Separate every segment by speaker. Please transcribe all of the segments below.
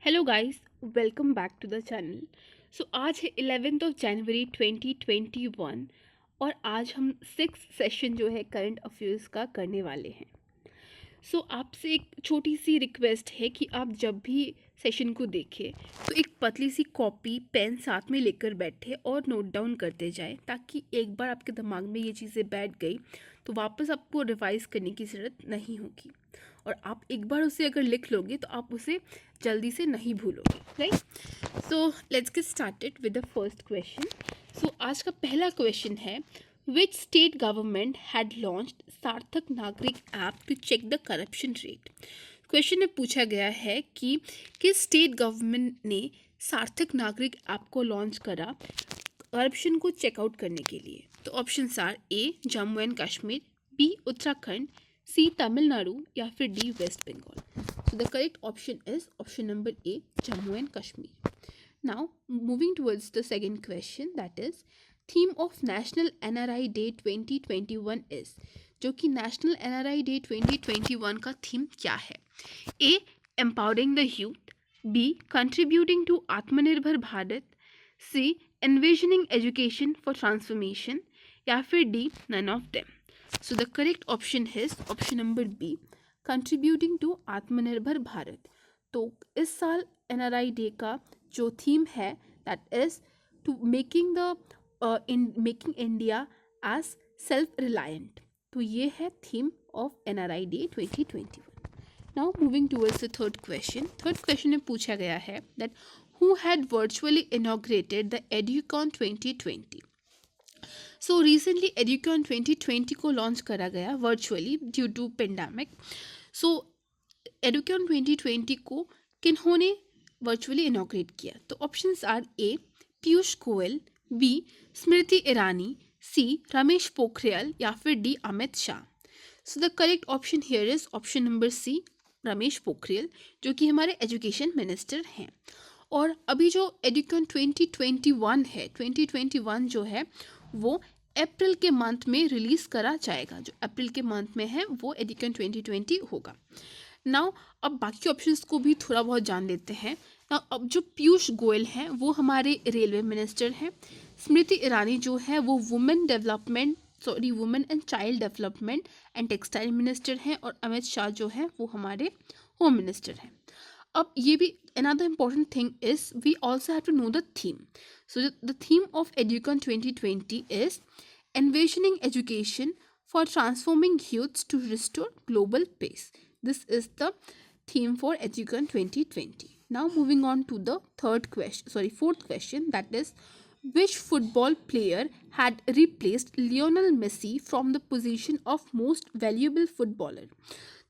Speaker 1: Hello guys, welcome back to the channel. आज है 11 जनवरी 2021 और आज हम सिक्स सेशन जो है करंट अफेयर्स का करने वाले हैं। आपसे एक छोटी सी रिक्वेस्ट है कि आप जब भी सेशन को देखें तो एक पतली सी कॉपी पेन साथ में लेकर बैठे और नोट डाउन करते जाएं, ताकि एक बार आपके दिमाग में ये चीज़ें बैठ गई तो वापस आपको रिवाइज करने की ज़रूरत नहीं होगी। और आप एक बार उसे अगर लिख लोगे तो आप उसे जल्दी से नहीं भूलोगे, right. Let's get started with the first question. आज का पहला क्वेश्चन है, which state government had launched Sarthak Nagrik app to check the corruption rate. Question में पूछा गया है कि किस स्टेट गवर्नमेंट ने सार्थक नागरिक ऐप को लॉन्च करा करप्शन को चेकआउट करने के लिए। तो options are A Jammu and Kashmir, B Uttarakhand, C Tamil Nadu या फिर D West Bengal. So the correct option is option number A, Jammu and Kashmir. Now moving towards the second question, that is theme of National NRI Day 2021 is, जो कि National NRI Day 2021 का theme क्या है। A, empowering the youth, B, contributing to आत्मनिर्भर Bharat, C, envisioning education for transformation या फिर D, none of them. So the correct option is option number B, contributing to Atmanirbhar Bharat. तो इस साल एनआरआई डे का जो थीम है that is to making India as self reliant. तो ये है theme of NRI day 2021। Now moving towards the third question. Third question में पूछा गया है that who had virtually inaugurated the Educon 2020। Recently Educon 2020 को लॉन्च करा गया virtually due to pandemic. Educon 2020 को किन्होंने वर्चुअली इनॉग्रेट किया। तो options are A Piyush Goyal, B Smriti Irani, C Ramesh Pokhriyal या फिर D Amit Shah. The correct option here is option number C, Ramesh Pokhriyal, जो कि हमारे एजुकेशन मिनिस्टर हैं। और अभी जो एडुकॉन 2021 है, 2021 जो है वो अप्रैल के मंथ में रिलीज़ करा जाएगा। जो अप्रैल के मंथ में है वो एडुकॉन 2020 होगा। नाउ अब बाकी ऑप्शंस को भी थोड़ा बहुत जान लेते हैं। नाउ अब जो पीयूष गोयल हैं वो हमारे रेलवे मिनिस्टर हैं। स्मृति ईरानी जो है वो women and child development and textile minister हैं। और अमित शाह जो है वो हमारे होम मिनिस्टर हैं। अब ये भी another important thing is we also have to know the theme. So the theme of Educon 2020 is envisioning education for transforming youths to restore global peace. This is the theme for Educon 2020. Now moving on to the fourth question, that is which football player had replaced Lionel Messi from the position of most valuable footballer.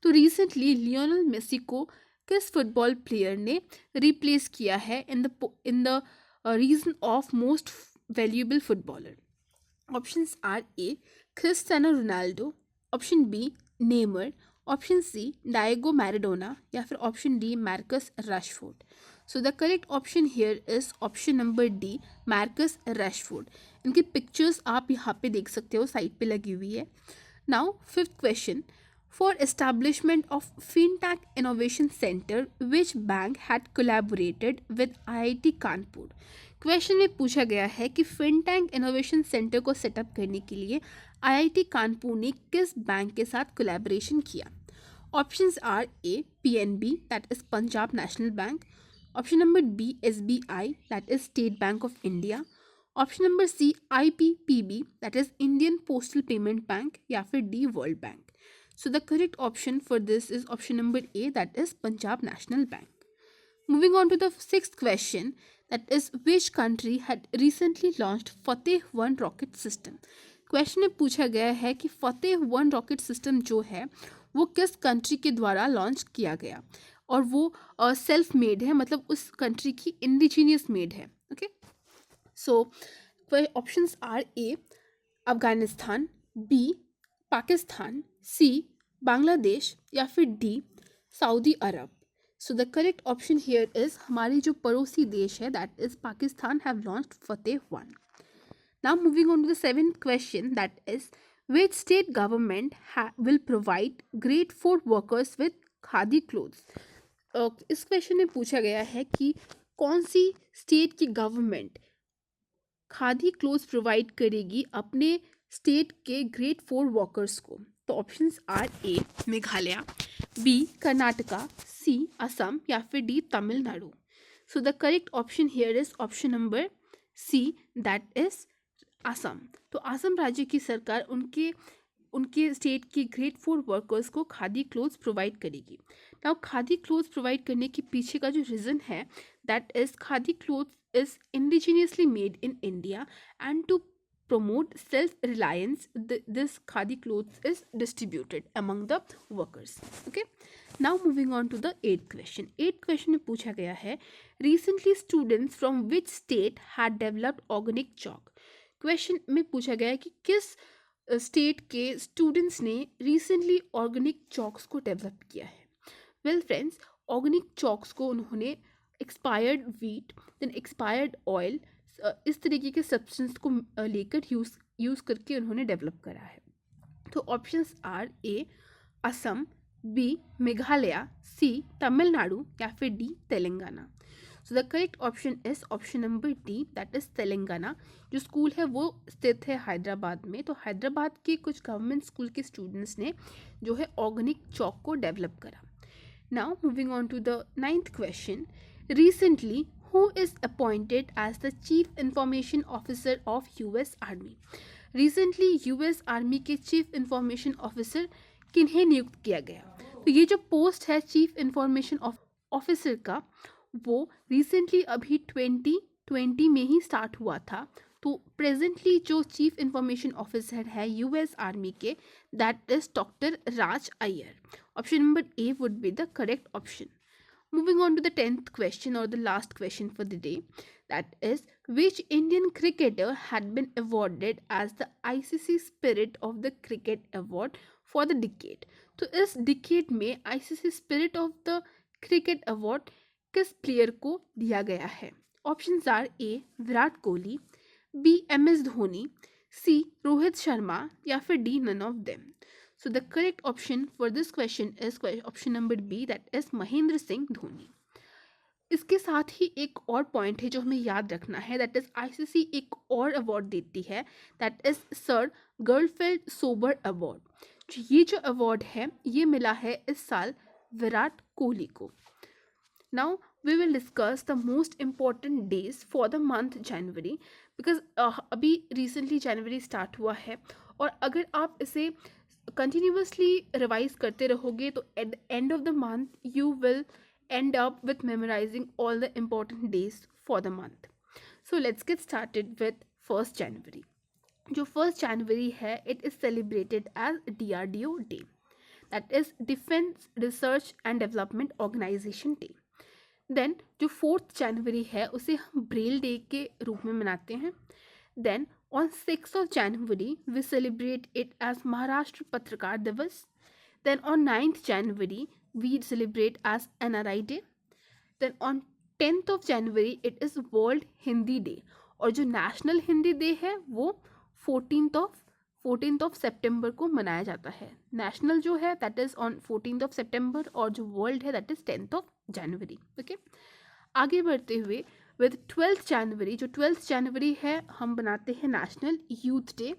Speaker 1: तो recently Lionel Messi को किस football player ने replace किया है in the region of most valuable footballer. Options are A Cristiano Ronaldo, option B Neymar, option C Diego Maradona या फिर option D Marcus Rashford. The correct option here is option number D, Marcus Rashford. इनकी pictures आप यहाँ पे देख सकते हो, side पे लगी हुई है। Now fifth question, for establishment of FinTech Innovation Center, which bank had collaborated with IIT Kanpur. Question में पूछा गया है कि FinTech Innovation Center को सेटअप करने के लिए IIT कानपुर ने किस बैंक के साथ कोलैबोरेशन किया। Options are A PNB, that is Punjab national bank, option number B SBI, that is state bank of India, option number C IPPB, that is Indian postal payment bank या फिर D world bank. So the correct option for this is option number A, that is Punjab National Bank. Moving on to the sixth question, that is which country had recently launched Fateh-1 rocket system। Question में पूछा गया है कि Fateh-1 rocket system जो है वो किस country के द्वारा लॉन्च किया गया और वो सेल्फ मेड है, मतलब उस कंट्री की इंडिजीनियस मेड है। Okay, so options are A Afghanistan, B Pakistan, C Bangladesh या फिर D Saudi Arabia. The correct option here is हमारी जो पड़ोसी देश है that is Pakistan have launched Fateh-1। Now moving on to the seventh question, that is which state government will provide grade 4 workers with khadi clothes। इस question में पूछा गया है कि कौन सी स्टेट की गवर्नमेंट खादी क्लोथ्स प्रोवाइड करेगी अपने स्टेट के ग्रेड 4 वर्कर्स को। तो options are A Meghalaya, B Karnataka, C Assam या फिर D Tamil Nadu. So the correct option here is option number C, that is Assam. तो असम राज्य की सरकार उनके उनके स्टेट के ग्रेड 4 वर्कर्स को खादी क्लोथ्स प्रोवाइड करेगी। नाउ खादी क्लोथ्स प्रोवाइड करने के पीछे का जो रीज़न है, that is khadi clothes is indigenously made in India and to promote self-reliance, this khadi clothes is distributed among the workers. Okay, now moving on to the eighth question. Eighth question में पूछा गया है, recently students from which state had developed organic chalk. Question में पूछा गया है कि किस स्टेट के स्टूडेंट्स ने रिसेंटली ऑर्गेनिक चॉक्स को डेवलप किया है। वेल फ्रेंड्स, ऑर्गेनिक चॉक्स को उन्होंने expired wheat then expired oil इस तरीके के सब्सटेंस को लेकर यूज़ करके उन्होंने डेवलप करा है। तो options are A Assam, B Meghalaya, C Tamil Nadu या फिर D Telangana. So the correct option is option number D, that is Telangana. जो स्कूल है वो स्थित है हैदराबाद में। तो हैदराबाद के कुछ गवर्नमेंट स्कूल के स्टूडेंट्स ने जो है ऑर्गेनिक चॉक को डेवलप करा। Now moving on to the 9th question, recently who is appointed as the Chief Information Officer of US Army? Recently US Army के Chief Information Officer किन्हें नियुक्त किया गया? तो ये जो पोस्ट है चीफ इंफॉर्मेशन ऑफिसर का, वो रिसेंटली अभी 2020 में ही स्टार्ट हुआ था। तो प्रेजेंटली जो चीफ इंफॉर्मेशन ऑफिसर है यूएस आर्मी के, that is doctor Raj Iyer. Option number A would be the correct option. Moving on to the 10th question or the last question for the day, that is, which Indian cricketer had been awarded as the ICC Spirit of the Cricket Award for the decade? तो इस decade में ICC Spirit of the Cricket Award किस player को दिया गया है? Options are A Virat Kohli, B MS Dhoni, C Rohit Sharma या फिर D none of them. So the correct option for this question is option number B, that is Mahendra Singh Dhoni. इसके साथ ही एक और पॉइंट है जो हमें याद रखना है, दैट इज आईसीसी एक और अवार्ड देती है, that is Sir Garfield Sobers award. ये जो अवार्ड है ये मिला है इस साल विराट कोहली को। Now we will discuss the most important days for the month January, because अभी रिसेंटली जनवरी स्टार्ट हुआ है और अगर आप इसे कंटिन्यूसली रिवाइज करते रहोगे तो at the end of the month you will end up with memorizing all the important days for the month. So let's get started with 1st January. जो 1st January है, it is celebrated as DRDO Day, that is Defense Research and Development Organization Day. Then जो 4th January है उसे हम Braille day के रूप में मनाते हैं. Then on 6th of January we celebrate it as Maharashtra पत्रकार दिवस. Then on 9th January we celebrate as NRI Day. Then on 10th of January it is World Hindi Day. और जो नेशनल हिंदी डे है वो 14th of September को मनाया जाता है. नेशनल जो है that is on 14th of September और जो वर्ल्ड है that is 10th of January. Okay, आगे बढ़ते हुए विद 12th January, जो 12th January है हम बनाते हैं national youth day.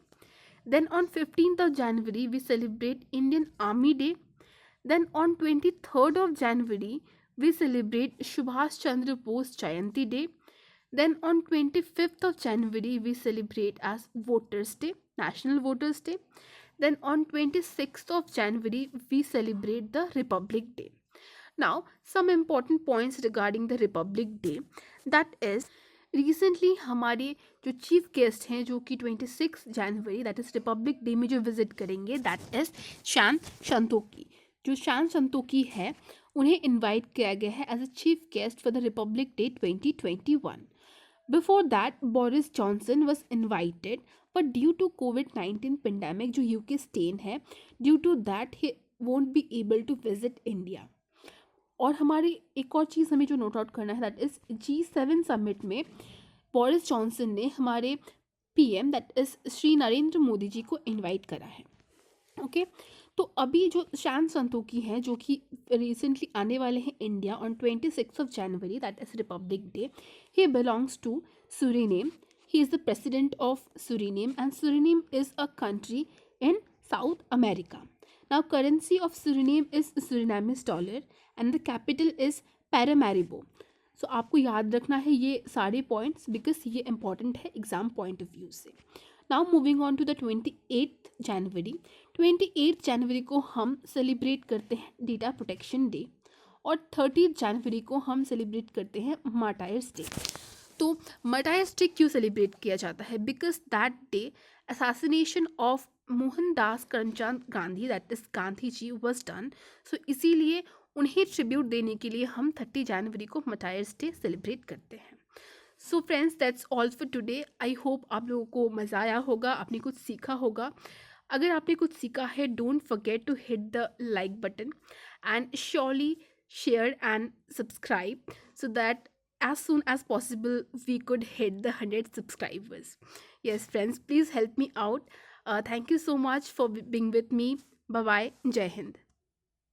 Speaker 1: Then on 15th of January we celebrate Indian Army Day. Then on 23rd of January we celebrate Subhash Chandra Bose Jayanti Day. Then on 25th of January we celebrate as Voters Day, National Voters Day. Then on 26th of January we celebrate the Republic Day. Now some important points regarding the Republic Day, that is recently हमारे जो chief guest हैं जो कि 26 January that is Republic day में जो visit करेंगे, that is शान संतोखी. जो शान संतोखी है उन्हें इनवाइट किया गया है as a chief guest for the republic day 2021. Before that Boris Johnson was invited, but due to COVID-19 pandemic जो यूके स्टेन है, due to that he won't be able to visit India. और हमारी एक और चीज़ हमें जो note out करना है, दैट इज़ G7 समिट में बोरिस जॉनसन ने हमारे PM that is Shri Narendra Modi ji को इनवाइट करा है. ओके, तो अभी जो शान संतोखी हैं जो कि रिसेंटली आने वाले हैं India on 26 January, that is Republic Day. He belongs to Suriname. He is the president of Suriname and Suriname is a country in South America. Now currency of Suriname is Surinamese dollar and the capital is Paramaribo. So आपको याद रखना है ये सारे points because ये important है exam point of view से. Now moving on to the 28 January. 28 जनवरी को हम सेलिब्रेट करते हैं डेटा प्रोटेक्शन डे और 30 जनवरी को हम सेलिब्रेट करते हैं मार्टायर्स डे. तो मार्टायर्स डे क्यों सेलिब्रेट किया जाता है? Because that day assassination of Mohandas Karamchand Gandhi, that is Gandhi ji, was done. So इसीलिए उन्हें ट्रिब्यूट देने के लिए हम 30 जनवरी को मार्टायर्स डे सेलिब्रेट करते हैं. So friends, that's all for today. I hope आप लोगों को मज़ा आया होगा, आपने कुछ सीखा होगा. अगर आपने कुछ सीखा है, don't forget to hit the like button and surely share and subscribe so that as soon as possible we could hit the 100 subscribers. Yes friends, please help me out. Thank you so much for being with me. Bye bye. Jai Hind.